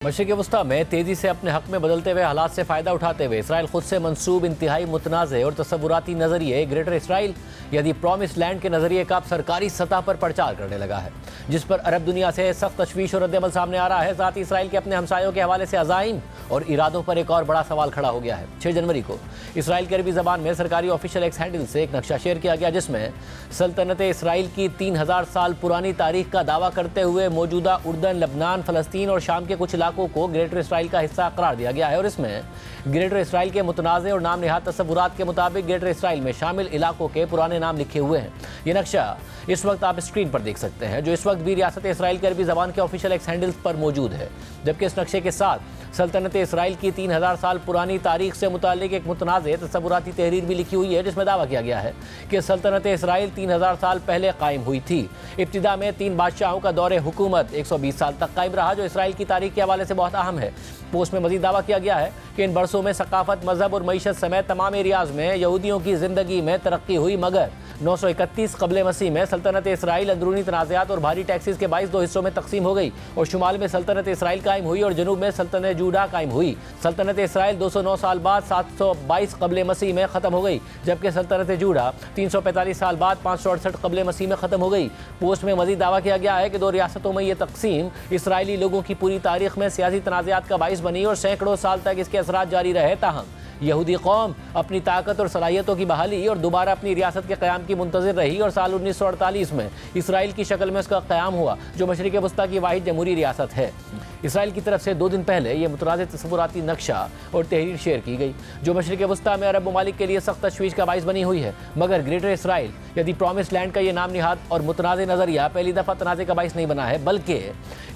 मशरिक़ वस्ता में तेज़ी से अपने हक़ में बदलते हुए हालात से फ़ायदा उठाते हुए इसराइल खुद से मंसूब इंतहाई मुतनाज़ और तसव्वुराती नज़रिए ग्रेटर इसराइल यानी प्रॉमिस लैंड के नज़रिए का अब सरकारी सतह पर प्रचार करने लगा है, जिस पर अरब दुनिया से सख्त तशवीश और रद्दअमल सामने आ रहा है। साथ ही इसराइल के अपने हमसायों के हवाले से अज़ाइम और इरादों पर एक और बड़ा सवाल खड़ा हो गया है। 6 जनवरी को इसराइल की अरबी ज़बान में सरकारी ऑफिशियल एक्स हैंडल से एक नक्शा शेयर किया गया, जिसमें सल्तनत इसराइल की 3000 साल पुरानी तारीख का दावा करते हुए मौजूदा उर्दन, लबनान, फ़लस्तीन और शाम के कुछ इलाकों को ग्रेटर इसराइल का हिस्सा करार दिया गया है। और इसमें ग्रेटर इसराइल के मुतनाज़े और नाम निहाद तस्वुरात के मुताबिक ग्रेटर इसराइल में शामिल इलाकों के पुराने नाम लिखे हुए हैं। ये नक्शा इस वक्त आप स्क्रीन पर देख सकते हैं, जो इस वक्त भी रियासत इसराइल के अरबी ज़बान के ऑफिशियल एक्स हैंडल्स पर मौजूद है। जबकि इस नक्शे के साथ सल्तनत इसराइल की 3000 साल पुरानी तारीख से मुतालिक एक मुतनाज़े तस्वुराती तहरीर भी लिखी हुई है, जिसमें दावा किया गया है कि सल्तनत इसराइल 3000 साल पहले कायम हुई थी। इब्तिदा में 3 बादशाहों का दौरे हुकूमत 120 साल तक कायम रहा, जो इसराइल की तारीख के हवाले से बहुत अहम है। पोस्ट में मजीद दावा किया गया है कि इन बरसों में सकाफत, मजहब और मईशत समेत तमाम एरियाज़ में यहूदियों की ज़िंदगी में तरक्की हुई, मगर 931 क़ब्ल मसीह में सल्तनत इसराइल अंदरूनी तनाज़ात और भारी टैक्सीज के बाइस 2 हिस्सों में तकसीम हो गई और शुमाल में सल्तनत इसराइल कायम हुई और जनूब में सल्तनत जूडा कायम हुई। सल्तनत इसराइल 209 साल बाद 722 क़ब्ल मसीह में ख़त्म हो गई, जबकि सल्तनत जूडा 345 साल बाद 568 क़ब्ल मसीह में ख़त्म हो गई। पोस्ट में मजीद दावा किया गया है कि 2 रियासतों में यह तकसीम इसराइली लोगों की पूरी तारीख में सियासी तनाज़ात का बाइस बनी और सैकड़ों साल तक इसके असरात जारी रहे। ताहम यहूदी कौम अपनी ताकत और सलाहियतों की बहाली और दोबारा अपनी रियासत के क़याम की मुंतज़िर रही और साल 1948 में इसराइल की शक्ल में उसका क़याम हुआ, जो मशरिक़ वस्ता की वाहिद जमहूरी रियासत है। इसराइल की तरफ से 2 दिन पहले यह मुतनाज़ तस्वुराती नक्शा और तहरीर शेयर की गई, जो मशरिक़ वस्ता में अरब ममालिक के लिए सख्त तशवीश का बाइस बनी हुई है। मगर ग्रेटर इसराइल यदि प्रॉमिस लैंड का ये नाम निहाद और मुतनाज़ नज़रिया पहली दफ़ा तनाज़े का बाइस नहीं बना है, बल्कि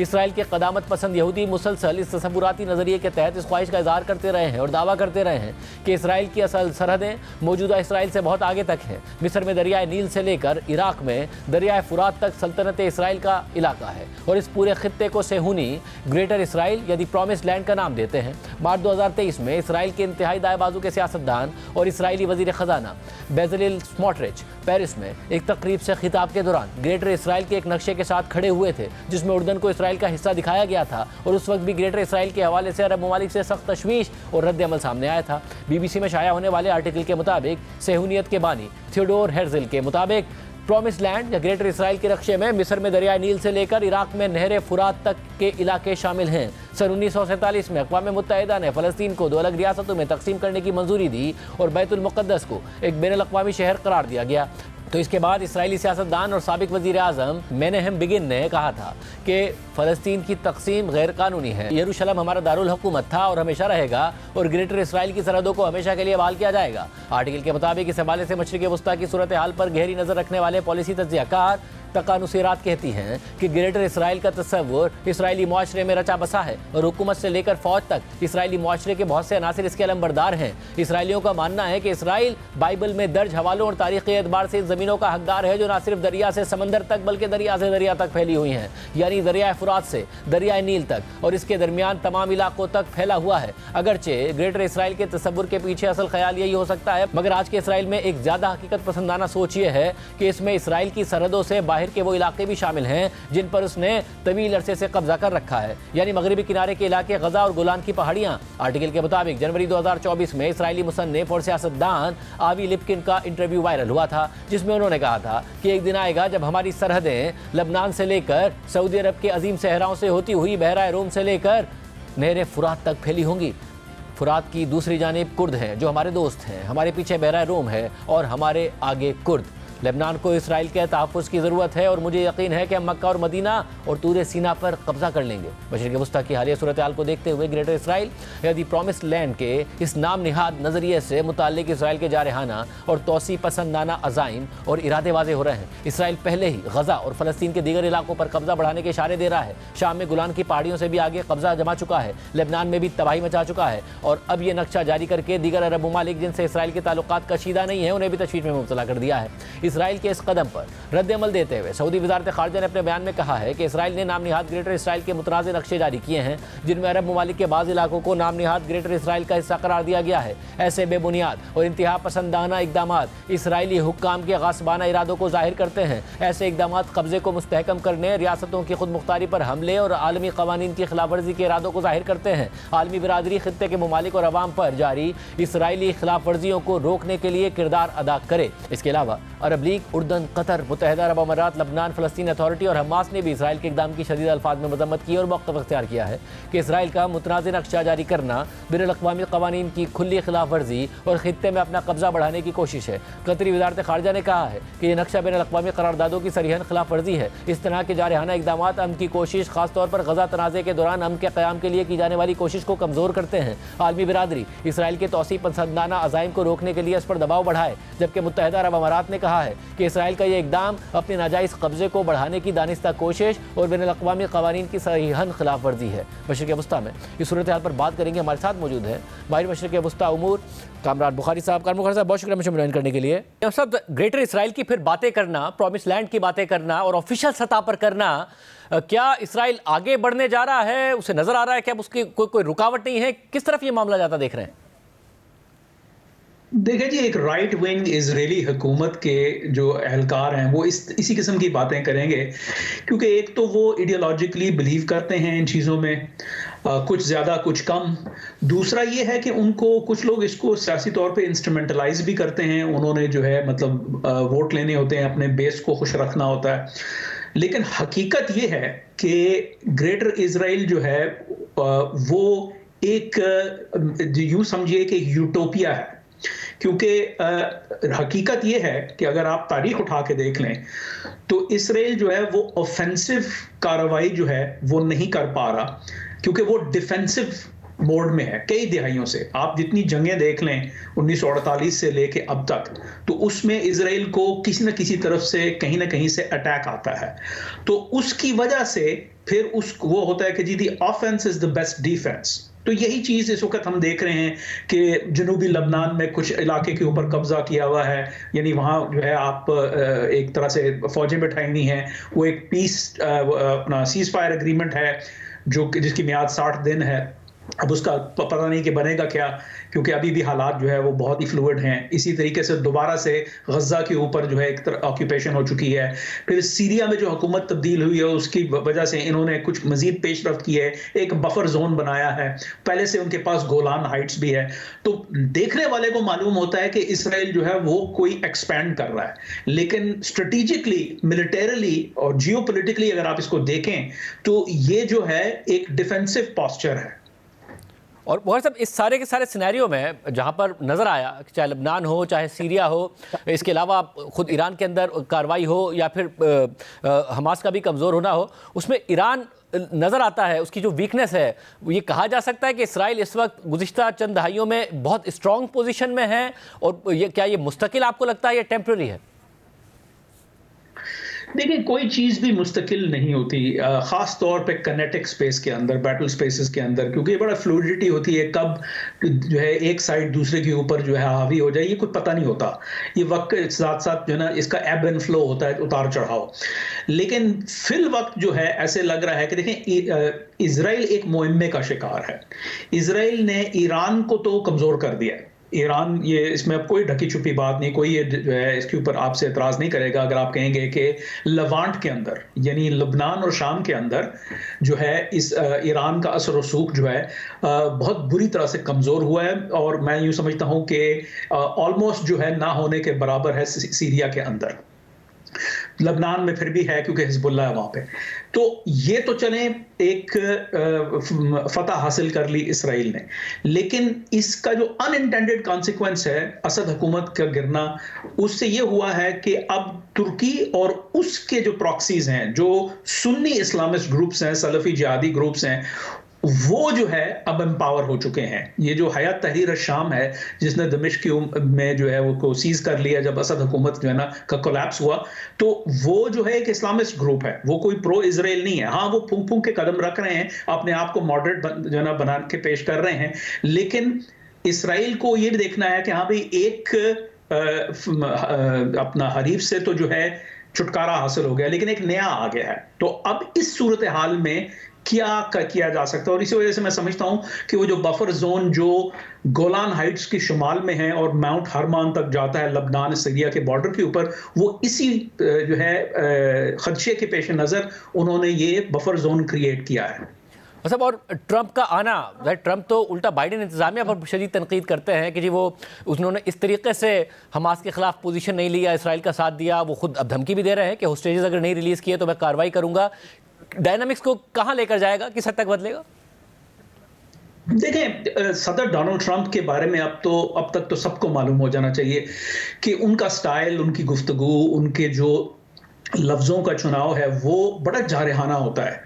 इसराइल के क़दामत पसंद यहूदी मुसलसल इस तस्वुराती नज़रिए के तहत इस ख्वाहिश का इज़हार करते रहे हैं और दावा करते रहे हैं कि इसराइल की असल सरहदें मौजूदा इसराइल से बहुत आगे तक हैं। मिस्र में दरियाए नील से लेकर इराक में दरियाए फुरात तक सल्तनत इसराइल का इलाका है और इस पूरे खित्ते को सेहूनी ग्रेटर इसराइल यदि प्रॉमिस लैंड का नाम देते हैं। मार्च 2023 में इसराइल के इंतहाई दाएं बाजू के सियासतदान और इसराइली वजीर ख़जाना बेज़लेल स्मोट्रिच पेरिस में एक तकरीब से खिताब के दौरान ग्रेटर इसराइल के एक नक्शे के साथ खड़े हुए थे, जिसमें उर्दन को इसराइल का हिस्सा दिखाया गया था और उस वक्त भी ग्रेटर इसराइल के हवाले से अरब ममालिक से सख्त तशवीश और रद्द-ए-अमल सामने आया था। BBC में शाया होने वाले आर्टिकल के मुताबिक सेहूनियत के बानी थियोडोर हेर्ज़ल के मुताबिक प्रॉमिस लैंड या ग्रेटर इसराइल के नक्शे में मिस्र में दरियाए नील से लेकर इराक में नहर फुरात तक के इलाके शामिल हैं। सन 1947 में अक़वाम मुत्तहिदा ने फ़लस्तीन को 2 अलग रियासतों में तकसीम करने की मंजूरी दी और बैतुल मुक़द्दस को एक बैनुल-अक़वामी शहर करार दिया गया। तो इसके बाद इसराइली सियासतदान और साबिक वज़ीर आज़म मेनेहेम बिगिन ने कहा था कि फ़लस्तीन की तकसीम गैर कानूनी है, यरूशलेम हमारा दारुल हुकूमत था और हमेशा रहेगा और ग्रेटर इसराइल की सरहदों को हमेशा के लिए बहाल किया जाएगा। आर्टिकल के मुताबिक इस हवाले से मशरिक़ वस्ता की सूरत हाल पर गहरी नज़र रखने वाले पॉलिसी तज्ज़ियाकार तकानुसीरात कहती हैं कि ग्रेटर इसराइल का तस्वुर इसराइली मुआशरे में रचा बसा है और हुकूमत से लेकर फौज तक इसराइली मुआशरे के बहुत से अनासिर इसके अलंबरदार हैं। इसराइलियों का मानना है कि इसराइल बाइबल में दर्ज हवालों और तारीख़ी एतबार से इन ज़मीनों का हकदार है, जो न सिर्फ दरिया से समंदर तक बल्कि दरिया से दरिया तक फैली हुई हैं, यानी दरियाए फुरात से दरियाए नील तक और इसके दरमियान तमाम इलाकों तक फैला हुआ है। अगरचे ग्रेटर इसराइल के तस्वुर के पीछे असल ख्याल यही हो सकता है, मगर आज के इसराइल में एक ज़्यादा हकीकत पसंदाना सोच ये है कि इसमें इसराइल की सरहदों से बाहर के वो इलाके भी शामिल हैं जिन पर उसने तवील अरसे से कब्जा कर रखा है, यानी मगरबी किनारे के इलाके, गजा और गोलान की पहाड़ियां। आर्टिकल के मुताबिक जनवरी 2024 में इसराइली मुसन्निफ और सियासतदान आवी लिप्किन का इंटरव्यू वायरल हुआ था, जिसमें उन्होंने कहा था कि एक दिन आएगा जब हमारी सरहदें लबनान से लेकर सऊदी अरब के अजीम सहराओं से होती हुई बहरा रोम से लेकर नहर फुरात तक फैली होंगी। फुरात की दूसरी जानिब कुर्द हैं, जो हमारे दोस्त हैं, हमारे पीछे बहरा रोम है और हमारे आगे कुर्द। लेबनान को इसराइल के तहफ़्फ़ुज़ की ज़रूरत है और मुझे यकीन है कि हम मक्का और मदीना और तूर सीना पर कब्ज़ा कर लेंगे। मशरिक़ वस्ता की हालिया सूरत हाल को देखते हुए ग्रेटर इसराइल यदि प्रॉमिस लैंड के इस नाम निहाद नज़रिए से मुताल्लिक़ इसराइल के जारहाना और तोसी पसंदाना अज़ाइम और इरादे वाज़े हो रहे हैं। इसराइल पहले ही गजा और फ़लस्तीन के दीगर इलाकों पर कब्ज़ा बढ़ाने के इशारे दे रहा है। शाम में गुलान की पहाड़ियों से भी आगे कब्ज़ा जमा चुका है, लेबनान में भी तबाही मचा चुका है और अब ये नक्शा जारी करके दीगर अरब ममालिक जिनसे इसराइल के ताल्लुकात कशीदा नहीं है, उन्हें भी तशवीश में मुब्तला कर दिया है। इसराइल के इस कदम पर रद्द-ए-अमल देते हुए सऊदी वज़ारत ख़ारिजा ने अपने बयान में कहा है कि इसराइल ने नाम निहाद ग्रेटर इसराइल के मुतनाज़ नक्शे जारी किए हैं, जिनमें अरब ममालिक के बाज़ इलाकों को नाम निहाद ग्रेटर इसराइल का हिस्सा करार दिया गया है। ऐसे बेबुनियाद और इंतहा पसंदाना इक़दामात इसराइली हुक्काम के गासिबाना इरादों को ज़ाहिर करते हैं। ऐसे इक़दामात कब्ज़े को मुस्तहकम करने, रियासतों की खुद मुख्तारी पर हमले और आलमी क़वानीन की खिलाफवर्जी के इरादों को ज़ाहिर करते हैं। आलमी बिरादरी खित्ते के ममालिक और अवाम पर जारी इसराइली खिलाफ वर्जियों को रोकने के लिए किरदार अदा करे। इसके अलावा अरब लीग, उर्दन, कतर, मुत्तहिदा अरब अमारात, लबनान, फ़लस्तीन अथॉरिटी और हमास ने भी इसराइल के इक़दाम की शदीद अल्फाज में मज़म्मत की और मौक़िफ़ अख्तियार किया है कि इसराइल का मुतनाज़ नक्शा जारी करना बैनुल-अक़वामी क़वानीन की खुली खिलाफ वर्जी और खित्ते में अपना कब्ज़ा बढ़ाने की कोशिश है। कतरी वज़ारत ख़ारिजा ने कहा है कि यह नक्शा बैनुल-अक़वामी करारदादों की सरीहन खिलाफ वर्जी है। इस तरह के जारहाना इक़दामात अमन की कोशिश, खासतौर पर गज़ा तनाज़े के दौरान अमन के क़याम के लिए की जाने वाली कोशिश को कमज़ोर करते हैं। आलमी बिरादरी इसराइल के तौसीफ़ पसंदाना अज़ाइम को रोकने के लिए इस पर दबाव बढ़ाए, जबकि मुत्तहिदा अरब अमारात ने कहा है कि इसराइल का यह इक़दाम अपने नाजायज़ कब्ज़े को बढ़ाने की दानिस्ता कोशिश और बैनुल-अक़वामी क़वानीन की सरीहन खिलाफ वर्जी है। मशरिक़ वस्ता में इस सूरत हाल पर बात करेंगे। हमारे साथ मौजूद है माहिर मशरिक़ वस्ता उमूर कामरान बुखारी साहब। कामरान बुखारी साहब, बहुत शुक्रिया मुझे ज्वाइन करने के लिए। सब ग्रेटर इसराइल की फिर बातें करना, प्रॉमिस लैंड की बातें करना और ऑफिशियल सतह पर करना, क्या इसराइल आगे बढ़ने जा रहा है? उसे नजर आ रहा है कि अब उसकी कोई रुकावट नहीं है? किस तरफ ये मामला जाता देख रहे हैं? देखिए जी, एक राइट विंग इजरायली हुकूमत के जो एहलकार हैं वो इसी किस्म की बातें करेंगे, क्योंकि एक तो वो आइडियोलॉजिकली बिलीव करते हैं इन चीज़ों में, कुछ ज़्यादा कुछ कम। दूसरा ये है कि उनको कुछ लोग इसको सियासी तौर पे इंस्ट्रूमेंटलाइज भी करते हैं। उन्होंने जो है मतलब वोट लेने होते हैं, अपने बेस को खुश रखना होता है। लेकिन हकीकत ये है कि ग्रेटर इजराइल जो है वो एक यूँ समझिए कि यूटोपिया है, क्योंकि हकीकत यह है कि अगर आप तारीख उठा के देख लें तो इसराइल जो है वो ऑफेंसिव कार्रवाई जो है वो नहीं कर पा रहा, क्योंकि वो डिफेंसिव मोड में है कई दिहाइयों से। आप जितनी जंगें देख लें 1948 से लेके अब तक, तो उसमें इसराइल को किसी न किसी तरफ से कहीं ना कहीं से अटैक आता है। तो उसकी वजह से फिर वो होता है कि जी the offence is the best defence. तो यही चीज़ इस वक्त हम देख रहे हैं कि जनूबी लबनान में कुछ इलाके के ऊपर कब्जा किया हुआ है, यानी वहाँ जो है आप एक तरह से फौजें बैठाई हुई हैं। वो एक पीस अपना सीज फायर एग्रीमेंट है जो जिसकी मियाद 60 दिन है। अब उसका पता नहीं कि बनेगा क्या, क्योंकि अभी भी हालात जो है वो बहुत ही फ्लूइड हैं। इसी तरीके से दोबारा से गजा के ऊपर जो है एक तरह ऑक्यूपेशन हो चुकी है। फिर सीरिया में जो हुकूमत तब्दील हुई है उसकी वजह से इन्होंने कुछ मजीद पेशरफ्त की है, एक बफर जोन बनाया है। पहले से उनके पास गोलान हाइट्स भी है। तो देखने वाले को मालूम होता है कि इसराइल जो है वो कोई एक्सपैंड कर रहा है, लेकिन स्ट्रेटेजिकली, मिलिटरीली और जियोपॉलिटिकली अगर आप इसको देखें तो ये जो है एक डिफेंसिव पॉस्चर है। और बहुत सब इस सारे के सारे सिनेरियो में जहाँ पर नज़र आया, चाहे लबनान हो, चाहे सीरिया हो, इसके अलावा खुद ईरान के अंदर कार्रवाई हो या फिर हमास का भी कमज़ोर होना हो, उसमें ईरान नज़र आता है, उसकी जो वीकनेस है। ये कहा जा सकता है कि इसराइल इस वक्त गुज़िश्ता चंद दहाइयों में बहुत स्ट्रॉन्ग पोजीशन में है, और ये क्या ये मुस्तकिल आपको लगता है या टेम्प्रेरी है? देखिए, कोई चीज़ भी मुस्तकिल नहीं होती, ख़ास तौर पे किनेटिक स्पेस के अंदर, बैटल स्पेसेस के अंदर, क्योंकि बड़ा फ्लूइडिटी होती है। कब जो है एक साइड दूसरे के ऊपर जो है हावी हो जाए ये कोई पता नहीं होता। ये वक्त के साथ साथ जो है ना इसका एब एंड फ्लो होता है, उतार चढ़ाव। लेकिन फिल वक्त जो है ऐसे लग रहा है कि देखें, इजराइल एक मुहिम्मे का शिकार है। इजराइल ने ईरान को तो कमज़ोर कर दिया है। ईरान, ये इसमें अब कोई ढकी छुपी बात नहीं, कोई ये जो है इसके ऊपर आपसे एतराज़ नहीं करेगा अगर आप कहेंगे कि लवांट के अंदर, यानी लबनान और शाम के अंदर जो है इस ईरान का असर रसूख जो है बहुत बुरी तरह से कमज़ोर हुआ है। और मैं यूँ समझता हूँ कि ऑलमोस्ट जो है ना होने के बराबर है सीरिया के अंदर। लबनान में फिर भी है क्योंकि हिजबुल्लाह है वहाँ पे। तो ये तो चले एक फतह हासिल कर ली इसराइल ने, लेकिन इसका जो अनइंटेंडेड कॉन्सिक्वेंस है असद हुकूमत का गिरना, उससे ये हुआ है कि अब तुर्की और उसके जो प्रॉक्सीज हैं, जो सुन्नी इस्लामिस्ट ग्रुप्स हैं, सलफी जिहादी ग्रुप्स हैं, वो जो है अब एम्पावर हो चुके हैं। ये जो हयात तहरीर शाम है जिसने दमिश्क में जो है वो को सीज कर लिया जब असद हुकूमत जो है ना का कोलैप्स हुआ, तो वो जो है एक इस्लामिस्ट ग्रुप है, वो कोई प्रो इजराइल नहीं है। हाँ, वो फूंक फूंक के कदम रख रहे हैं, अपने आप को मॉडरेट जो है ना बना के पेश कर रहे हैं, लेकिन इसराइल को ये देखना है कि हाँ भाई एक अपना हरीफ से तो जो है छुटकारा हासिल हो गया, लेकिन एक नया आ गया है। तो अब इस सूरत हाल में क्या किया जा सकता है, और इसी वजह से मैं समझता हूं कि वो जो बफर जोन जो गोलान हाइट्स के शुमाल में है और माउंट हरमान तक जाता है लबनान सीरिया के बॉर्डर के ऊपर, वो इसी जो है खदशे के पेश नज़र उन्होंने ये बफर जोन क्रिएट किया है। मतलब और ट्रंप का आना, ट्रंप तो उल्टा बाइडेन इंतजामिया पर शदीद तनकीद करते हैं कि जी वो उन्होंने इस तरीके से हमास के खिलाफ पोजीशन नहीं लिया, इसराइल का साथ दिया। वो खुद अब धमकी भी दे रहे हैं कि होस्टेजेस अगर नहीं रिलीज किए तो मैं कार्रवाई करूंगा। डायनामिक्स को कहां लेकर जाएगा, किस हद तक बदलेगा? देखें, सदर डोनाल्ड ट्रंप के बारे में अब तक तो सबको मालूम हो जाना चाहिए कि उनका स्टाइल, उनकी गुफ्तगू, उनके जो लफ्ज़ों का चुनाव है वो बड़ा जारहाना होता है।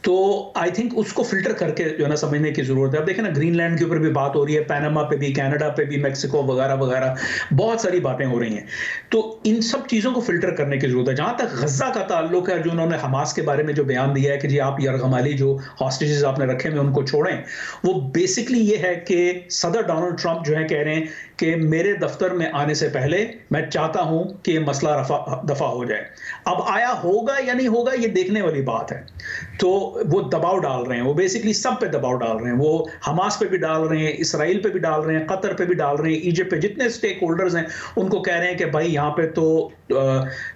तो आई थिंक उसको फिल्टर करके जो है ना समझने की जरूरत है। अब देखें ना, ग्रीनलैंड के ऊपर भी बात हो रही है, पैनामा पे भी, कनाडा पे भी, मेक्सिको वगैरह वगैरह बहुत सारी बातें हो रही हैं। तो इन सब चीज़ों को फिल्टर करने की जरूरत है। जहां तक गजा का ताल्लुक है, जो उन्होंने हमास के बारे में जो बयान दिया है कि जी आप यरगमाली जो हॉस्टेजेस आपने रखे हुए उनको छोड़ें, वो बेसिकली ये है कि सदर डोनाल्ड ट्रंप जो है कह रहे हैं कि मेरे दफ्तर में आने से पहले मैं चाहता हूं कि ये मसला दफा हो जाए। अब आया होगा या नहीं होगा ये देखने वाली बात है। तो वो दबाव डाल रहे हैं, वो बेसिकली सब पे दबाव डाल रहे हैं। वो हमास पे भी डाल रहे हैं, इसराइल पे भी डाल रहे हैं, कतर पे भी डाल रहे हैं, इजिप्ट पे, जितने स्टेक होल्डर्स हैं उनको कह रहे हैं कि भाई यहाँ पे तो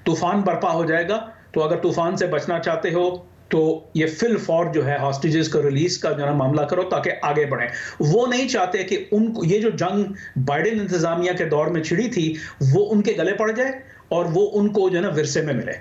तूफान बर्पा हो जाएगा, तो अगर तूफान से बचना चाहते हो तो ये फिल फॉर जो है हॉस्टेजेस को रिलीज का जो है मामला करो ताकि आगे बढ़े। वो नहीं चाहते कि उनको ये जो जंग बाइडेन इंतजामिया के दौर में छिड़ी थी वो उनके गले पड़ जाए और वो उनको जो है ना विरसे में मिले।